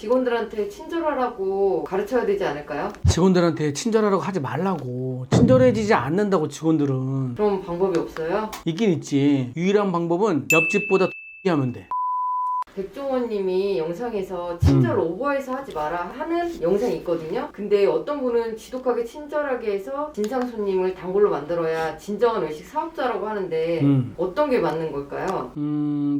직원들한테 친절하라고 가르쳐야 되지 않을까요? 직원들한테 친절하라고 하지 말라고. 친절해지지 않는다고 직원들은. 그럼 방법이 없어요? 있긴 있지. 유일한 방법은 옆집보다 하면 돼. 백종원님이 영상에서 친절 오버해서 하지 마라 하는 영상이 있거든요. 근데 어떤 분은 지독하게 친절하게 해서 진상 손님을 단골로 만들어야 진정한 외식 사업자라고 하는데 어떤 게 맞는 걸까요?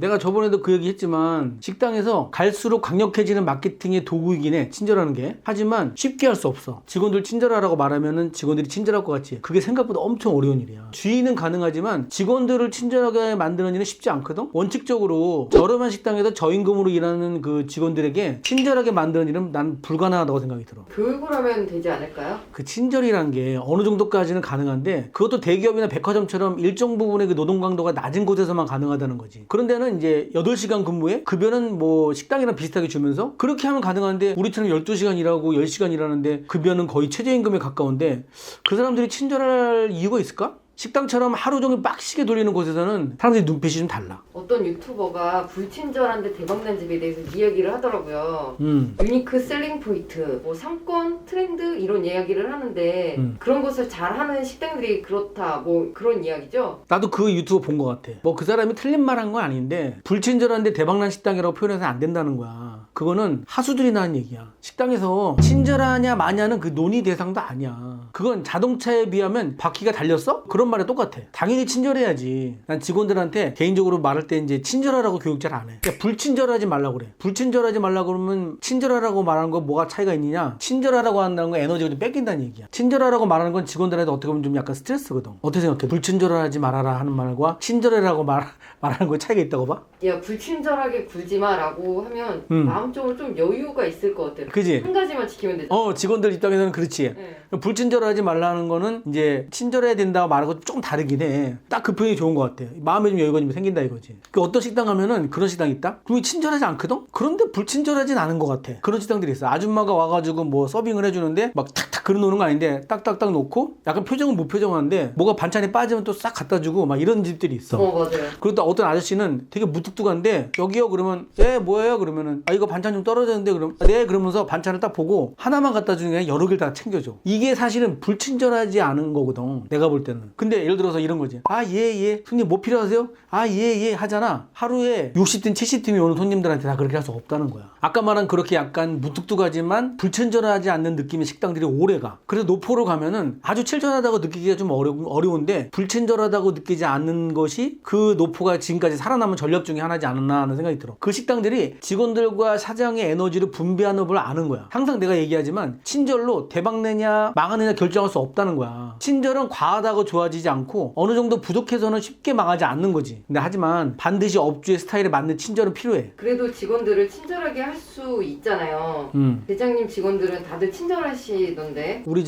내가 저번에도 그 얘기 했지만 식당에서 갈수록 강력해지는 마케팅의 도구이긴 해. 친절하는 게. 하지만 쉽게 할 수 없어. 직원들 친절하라고 말하면은 직원들이 친절할 것 같지. 그게 생각보다 엄청 어려운 일이야. 주인은 가능하지만 직원들을 친절하게 만드는 일은 쉽지 않거든. 원칙적으로 저렴한 식당에서 저임금으로 일하는 그 직원들에게 친절하게 만드는 일은 난 불가능하다고 생각이 들어. 교육을 하면 되지 않을까요? 그 친절이란 게 어느 정도까지는 가능한데 그것도 대기업이나 백화점처럼 일정 부분의 그 노동 강도가 낮은 곳에서만 가능하다는 거지. 그런 데는 이제 8시간 근무에 급여는 뭐 식당이랑 비슷하게 주면서 그렇게 하면 가능한데 우리처럼 12시간 일하고 10시간 일하는데 급여는 거의 최저임금에 가까운데 그 사람들이 친절할 이유가 있을까? 식당처럼 하루 종일 빡시게 돌리는 곳에서는 사람들이 눈빛이 좀 달라. 어떤 유튜버가 불친절한데 대박난 집에 대해서 이야기를 하더라고요. 유니크 셀링 포인트, 뭐 상권, 트렌드 이런 이야기를 하는데 그런 것을 잘하는 식당들이 그렇다 뭐 그런 이야기죠? 나도 그 유튜브 본 것 같아. 뭐 그 사람이 틀린 말 한 건 아닌데 불친절한데 대박난 식당이라고 표현해서 안 된다는 거야. 그거는 하수들이 하는 얘기야. 식당에서 친절하냐 마냐는 그 논의 대상도 아니야. 그건 자동차에 비하면 바퀴가 달렸어? 그런 말에 똑같아. 당연히 친절해야지. 난 직원들한테 개인적으로 말할 때 이제 친절하라고 교육 잘 안 해. 그러니까 불친절하지 말라고 그래. 불친절하지 말라고 그러면 친절하라고 말하는 거 뭐가 차이가 있느냐? 친절하라고 한다는 건 에너지가 좀 뺏긴다는 얘기야. 친절하라고 말하는 건 직원들한테 어떻게 보면 좀 약간 스트레스거든. 어떻게 생각해? 불친절하지 말아라 하는 말과 친절해라고 말하는 거에 차이가 있다고 봐? 야 불친절하게 굴지 마라고 하면 마음적으로 좀 여유가 있을 것 같아요. 그지? 한 가지만 지키면 되죠. 직원들 입장에서는 그렇지. 네. 불친절하지 말라는 거는 이제 친절해야 된다고 말하고 조금 다르긴 해. 딱 그 표현이 좋은 것 같아. 마음에 좀 여유가 좀 생긴다 이거지. 그 어떤 식당 가면은 그런 식당 있다? 그럼 친절하지 않거든? 그런데 불친절하진 않은 것 같아. 그런 식당들이 있어. 아줌마가 와가지고 뭐 서빙을 해주는데 막 탁탁 그려 놓는 거 아닌데 딱딱딱 놓고 약간 표정은 무표정한데 뭐가 반찬이 빠지면 또 싹 갖다 주고 막 이런 집들이 있어. 맞아요. 그리고 또 어떤 아저씨는 되게 무뚝뚝한데 여기요 그러면 네 뭐예요 그러면은 이거 반찬 좀 떨어졌는데 그럼 네 그러면서 반찬을 딱 보고 하나만 갖다 주는 게 아니라 여러 개를 다 챙겨줘. 이게 사실은 불친절하지 않은 거거든 내가 볼 때는. 근데 예를 들어서 이런 거지. 예 손님 뭐 필요하세요? 예 하잖아. 하루에 60팀 70팀이 오는 손님들한테 다 그렇게 할 수 없다는 거야. 아까 말한 그렇게 약간 무뚝뚝하지만 불친절하지 않는 느낌의 식당들이 오래가. 그래서 노포로 가면은 아주 친절하다고 느끼기가 좀 어려운데 불친절하다고 느끼지 않는 것이 그 노포가 지금까지 살아남은 전략 중에 하나지 않았나 하는 생각이 들어. 그 식당들이 직원들과 사장의 에너지를 분배하는 법을 아는 거야. 항상 내가 얘기하지만 친절로 대박내냐 망하느냐 결정할 수 없다는 거야. 친절은 과하다고 좋아지지 않고 어느 정도 부족해서는 쉽게 망하지 않는 거지. 근데 하지만 반드시 업주의 스타일에 맞는 친절은 필요해. 그래도 직원들을 친절하게 할 수 있잖아요. 대장님 직원들은 다들 친절하시던데. 우리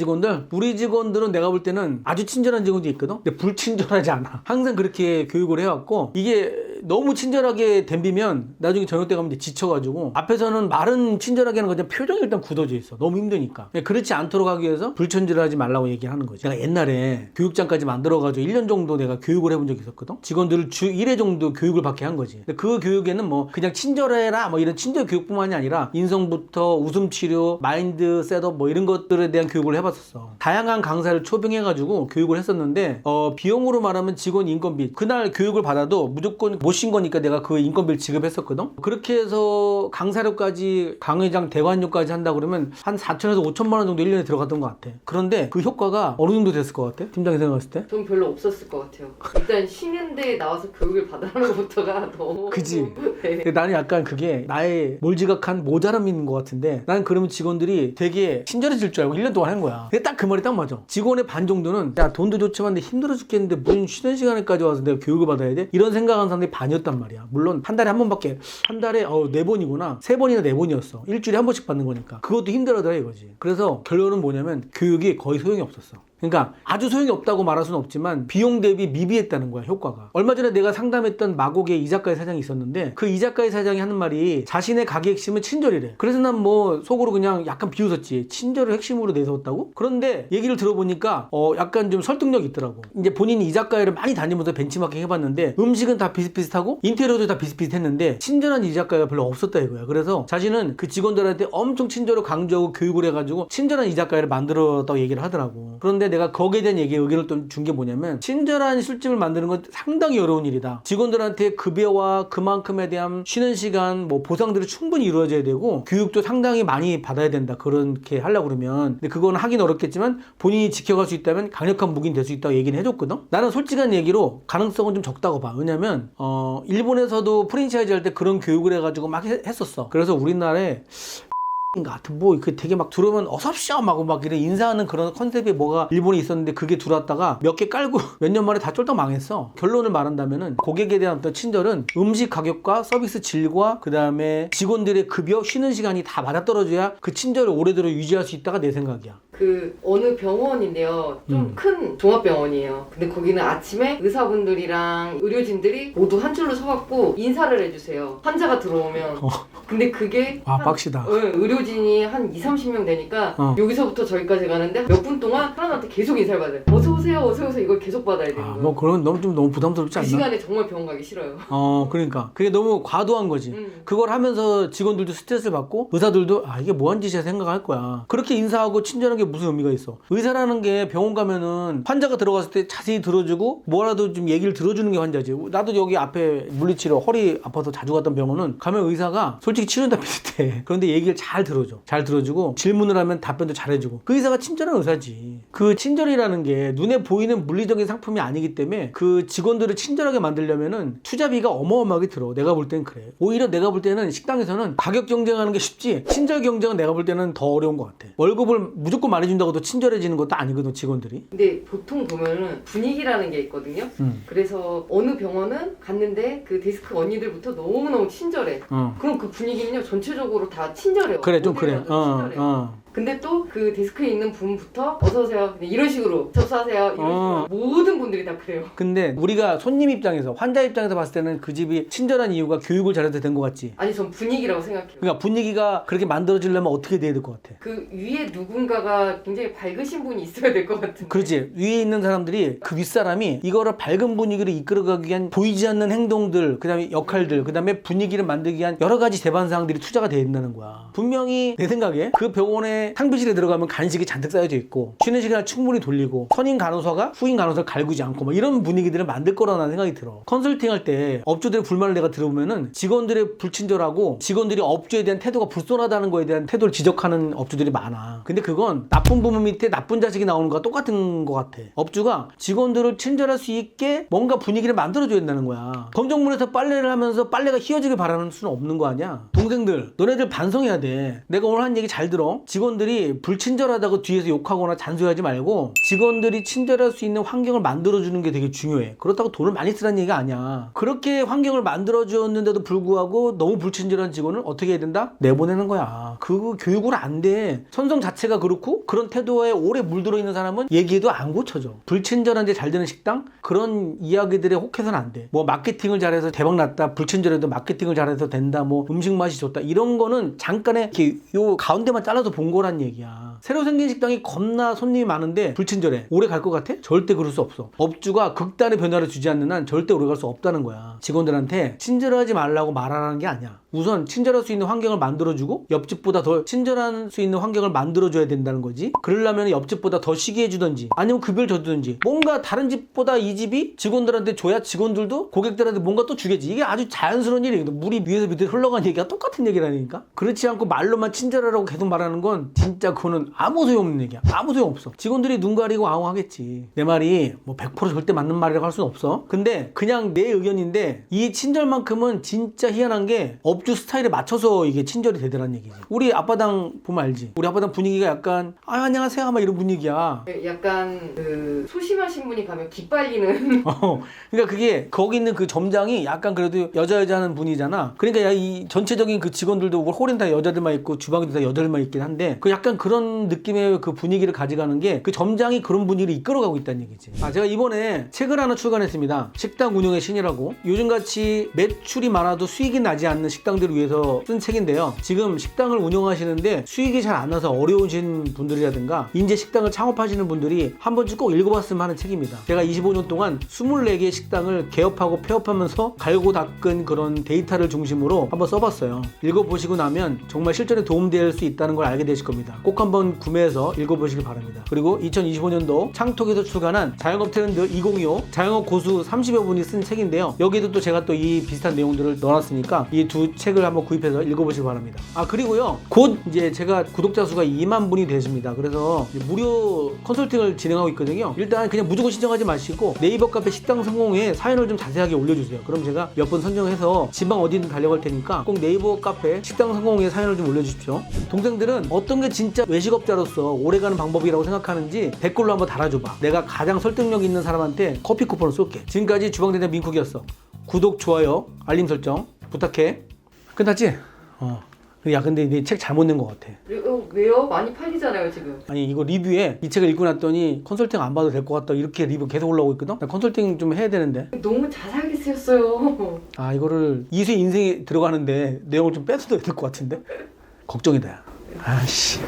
직원들은 내가 볼 때는 아주 친절한 직원도 있거든. 근데 불친절하지 않아. 항상 그렇게 교육을 해왔고 이게 너무 친절하게 덤비면 나중에 저녁 때 가면 이제 지쳐가지고 앞에서는 말은 친절하게 하는 거지 표정이 일단 굳어져 있어. 너무 힘드니까. 그렇지 않도록 하기 위해서 불친절하지 말라고 얘기하는 거지. 내가 옛날에 교육장까지 만들어가지고 1년 정도 내가 교육을 해본 적이 있었거든. 직원들을 주 1회 정도 교육을 받게 한 거지. 근데 그 교육에는 뭐 그냥 친절해라 뭐 이런 친절 교육뿐만이 아니라 인성부터 웃음치료, 마인드 셋업 뭐 이런 것들에 대한 교육을 해봤었어. 다양한 강사를 초빙해가지고 교육을 했었는데 비용으로 말하면 직원 인건비 그날 교육을 받아도 무조건 못 쉰 거니까 내가 그 인건비를 지급했었거든. 그렇게 해서 강사료까지 강의장 대관료까지 한다 그러면 한 4천에서 5천만 원 정도 1년에 들어갔던 것 같아. 그런데 그 효과가 어느 정도 됐을 것 같아? 팀장이 생각했을 때? 돈 별로 없었을 것 같아요. 일단 쉬는 데에 나와서 교육을 받아라는 것부터가 너무 그지? 네. 근데 나는 약간 그게 나의 몰지각한 모자람이 있는 것 같은데 나는 그러면 직원들이 되게 친절해질 줄 알고 1년 동안 한 거야. 근데 딱 그 말이 딱 맞아. 직원의 반 정도는 야 돈도 좋지만 근데 힘들어 죽겠는데 무슨 쉬는 시간에까지 와서 내가 교육을 받아야 돼? 이런 생각하는 사람들이 반이었단 말이야. 물론 한 달에 한 번밖에 한 달에 4번이구나 3번이나 4번이었어. 일주일에 한 번씩 받는 거니까 그것도 힘들어더라 이거지. 그래서 결론은 뭐냐면 교육이 거의 소용이 없었어. 그러니까 아주 소용이 없다고 말할 수는 없지만 비용 대비 미비했다는 거야, 효과가. 얼마 전에 내가 상담했던 마곡의 이자카야 사장이 있었는데 그 이자카야 사장이 하는 말이 자신의 가게 핵심은 친절이래. 그래서 난 뭐 속으로 그냥 약간 비웃었지. 친절을 핵심으로 내세웠다고? 그런데 얘기를 들어보니까 약간 좀 설득력이 있더라고. 이제 본인이 이자카야를 많이 다니면서 벤치마킹 해봤는데 음식은 다 비슷비슷하고 인테리어도 다 비슷비슷했는데 친절한 이자카야가 별로 없었다 이거야. 그래서 자신은 그 직원들한테 엄청 친절을 강조하고 교육을 해가지고 친절한 이자카야를 만들었다고 얘기를 하더라고. 그런데 내가 거기에 대한 의견을 좀 준 게 뭐냐면 친절한 술집을 만드는 건 상당히 어려운 일이다. 직원들한테 급여와 그만큼에 대한 쉬는 시간 뭐 보상들이 충분히 이루어져야 되고 교육도 상당히 많이 받아야 된다. 그렇게 하려고 그러면. 근데 그건 하긴 어렵겠지만 본인이 지켜갈 수 있다면 강력한 무기는 될 수 있다고 얘기는 해줬거든. 나는 솔직한 얘기로 가능성은 좀 적다고 봐. 왜냐면 일본에서도 프랜차이즈 할 때 그런 교육을 해가지고 막 했었어. 그래서 우리나라에 같은 뭐 그 되게 막 들어오면 어섭쇼 막 이래 인사하는 그런 컨셉이 뭐가 일본에 있었는데 그게 들어왔다가 몇 개 깔고 몇 년 만에 다 쫄딱 망했어. 결론을 말한다면은 고객에 대한 어떤 친절은 음식 가격과 서비스 질과 그 다음에 직원들의 급여 쉬는 시간이 다 맞아떨어져야 그 친절을 오래도록 유지할 수 있다가 내 생각이야. 그 어느 병원인데요. 좀 큰 종합병원이에요. 근데 거기는 아침에 의사분들이랑 의료진들이 모두 한 줄로 서갖고 인사를 해주세요. 환자가 들어오면. 근데 그게 빡시다. 의료진이 한 20-30명 되니까 여기서부터 저기까지 가는데 몇 분 동안 사람한테 계속 인사를 받아요. 어서오세요 어서오세요 이걸 계속 받아야 되는 거예요. 뭐 그런 너무 부담스럽지 않나? 그 시간에 정말 병원 가기 싫어요. 그러니까 그게 너무 과도한 거지. 그걸 하면서 직원들도 스트레스를 받고 의사들도 이게 뭐한 짓이야 생각할 거야. 그렇게 인사하고 친절한 게 무슨 의미가 있어. 의사라는 게 병원 가면은 환자가 들어갔을 때 자세히 들어주고 뭐라도 좀 얘기를 들어주는 게 환자지. 나도 여기 앞에 물리치료 허리 아파서 자주 갔던 병원은 가면 의사가 솔직히 치료는 다 비슷해. 그런데 얘기를 잘 들어줘. 잘 들어주고 질문을 하면 답변도 잘해주고. 그 의사가 친절한 의사지. 그 친절이라는 게 눈에 보이는 물리적인 상품이 아니기 때문에 그 직원들을 친절하게 만들려면은 투자비가 어마어마하게 들어. 내가 볼 땐 그래. 오히려 내가 볼 때는 식당에서는 가격 경쟁하는 게 쉽지 친절 경쟁은 내가 볼 때는 더 어려운 것 같아. 월급을 무조건 많이 준다고 더 친절해지는 것도 아니거든 직원들이. 근데 보통 보면은 분위기라는 게 있거든요. 그래서 어느 병원은 갔는데 그 데스크 언니들부터 너무너무 친절해. 그럼 그 분위기는요 전체적으로 다 친절해요. 그래 좀 그래. 친절해요. 근데 또 그 데스크에 있는 분부터 어서오세요 이런 식으로 접수하세요 이런 식으로 모든 분들이 다 그래요. 근데 우리가 손님 입장에서 환자 입장에서 봤을 때는 그 집이 친절한 이유가 교육을 잘해서 된 것 같지. 아니 전 분위기라고 생각해요. 그러니까 분위기가 그렇게 만들어지려면 어떻게 돼야 될 것 같아? 그 위에 누군가가 굉장히 밝으신 분이 있어야 될 것 같은데. 그렇지. 위에 있는 사람들이 그 윗사람이 이거를 밝은 분위기를 이끌어가기 위한 보이지 않는 행동들 그 다음에 역할들 그 다음에 분위기를 만들기 위한 여러 가지 대반사항들이 투자가 돼야 된다는 거야. 분명히 내 생각에 그 병원에 상비실에 들어가면 간식이 잔뜩 쌓여져 있고 쉬는 시간을 충분히 돌리고 선임 간호사가 후임 간호사를 갈구지 않고 막 이런 분위기들을 만들 거라는 생각이 들어. 컨설팅 할 때 업주들의 불만을 내가 들어보면은 직원들의 불친절하고 직원들이 업주에 대한 태도가 불손하다는 거에 대한 태도를 지적하는 업주들이 많아. 근데 그건 나쁜 부모 밑에 나쁜 자식이 나오는 거와 똑같은 거 같아. 업주가 직원들을 친절할 수 있게 뭔가 분위기를 만들어줘야 된다는 거야. 검정물에서 빨래를 하면서 빨래가 휘어지길 바라는 수는 없는 거 아니야. 동생들 너네들 반성해야 돼. 내가 오늘 한 얘기 잘 들어. 직원들이 불친절하다고 뒤에서 욕하거나 잔소리하지 말고 직원들이 친절할 수 있는 환경을 만들어주는 게 되게 중요해. 그렇다고 돈을 많이 쓰라는 얘기가 아니야. 그렇게 환경을 만들어주었는데도 불구하고 너무 불친절한 직원을 어떻게 해야 된다? 내보내는 거야. 그 교육은 안 돼. 선성 자체가 그렇고 그런 태도에 오래 물들어 있는 사람은 얘기해도 안 고쳐져. 불친절한데 잘 되는 식당? 그런 이야기들에 혹해서는 안 돼. 뭐 마케팅을 잘해서 대박 났다. 불친절해도 마케팅을 잘해서 된다. 뭐 음식 맛이 좋다. 이런 거는 잠깐의 이렇게 요 가운데만 잘라서 본 거란 얘기야. 새로 생긴 식당이 겁나 손님이 많은데 불친절해. 오래 갈 것 같아? 절대 그럴 수 없어. 업주가 극단의 변화를 주지 않는 한 절대 오래 갈 수 없다는 거야. 직원들한테 친절하지 말라고 말하라는 게 아니야. 우선 친절할 수 있는 환경을 만들어주고 옆집보다 더 친절할 수 있는 환경을 만들어줘야 된다는 거지. 그러려면 옆집보다 더 쉬게 해주든지 아니면 급여를 더 주든지 뭔가 다른 집보다 이 집이 직원들한테 줘야 직원들도 고객들한테 뭔가 또 주겠지. 이게 아주 자연스러운 일이에요. 물이 위에서 밑으로 흘러간 얘기가 똑같은 얘기라니까. 그렇지 않고 말로만 친절하라고 계속 말하는 건 진짜 그거는 아무 소용없는 얘기야. 아무 소용없어. 직원들이 눈 가리고 아웅하겠지. 내 말이 뭐 100% 절대 맞는 말이라고 할 수는 없어. 근데 그냥 내 의견인데 이 친절만큼은 진짜 희한한 게 업주 스타일에 맞춰서 이게 친절이 되더란 얘기지. 우리 앞바당 보면 알지. 우리 앞바당 분위기가 약간 안녕하세요 막 이런 분위기야. 약간 그 소심하신 분이 가면 기빨리는. 그러니까 그게 거기 있는 그 점장이 약간 그래도 여자 하는 분이잖아. 그러니까 이 전체적인 그 직원들도 홀엔 다 여자들만 있고 주방에도 다 여자들만 있긴 한데 그 약간 그런 그런 느낌의 그 분위기를 가져가는 게 그 점장이 그런 분위기를 이끌어가고 있다는 얘기지. 제가 이번에 책을 하나 출간했습니다. 식당 운영의 신이라고. 요즘같이 매출이 많아도 수익이 나지 않는 식당들을 위해서 쓴 책인데요. 지금 식당을 운영하시는데 수익이 잘 안 나서 어려우신 분들이라든가 이제 식당을 창업하시는 분들이 한 번쯤 꼭 읽어봤으면 하는 책입니다. 제가 25년 동안 24개의 식당을 개업하고 폐업하면서 갈고 닦은 그런 데이터를 중심으로 한번 써봤어요. 읽어보시고 나면 정말 실전에 도움될 수 있다는 걸 알게 되실 겁니다. 꼭 한번 구매해서 읽어보시길 바랍니다. 그리고 2025년도 창톡에서 출간한 자영업 트렌드 2025 자영업 고수 30여 분이 쓴 책인데요. 여기도 또 제가 또 이 비슷한 내용들을 넣어놨으니까 이 두 책을 한번 구입해서 읽어보시기 바랍니다. 그리고요, 곧 이제 제가 구독자 수가 2만 분이 되십니다. 그래서 무료 컨설팅을 진행하고 있거든요. 일단 그냥 무조건 신청하지 마시고 네이버 카페 식당 성공에 사연을 좀 자세하게 올려주세요. 그럼 제가 몇 분 선정해서 지방 어디든 달려갈 테니까 꼭 네이버 카페 식당 성공에 사연을 좀 올려주십시오. 동생들은 어떤 게 진짜 외식업자로서 오래가는 방법이라고 생각하는지 댓글로 한번 달아줘봐. 내가 가장 설득력 있는 사람한테 커피 쿠폰을 쏠게. 지금까지 주방대장 민쿡이었어. 구독, 좋아요, 알림 설정 부탁해. 끝났지? 야, 근데 내 책 잘못 낸 것 같아. 왜요? 많이 팔리잖아요 지금. 아니, 이거 리뷰에 이 책을 읽고 났더니 컨설팅 안 봐도 될 것 같다 이렇게 리뷰 계속 올라오고 있거든? 나 컨설팅 좀 해야 되는데. 너무 자세하게 쓰였어요. 이거를 이수의 인생에 들어가는데 내용을 좀 뺏어도 될 것 같은데? 걱정이다. 아씨.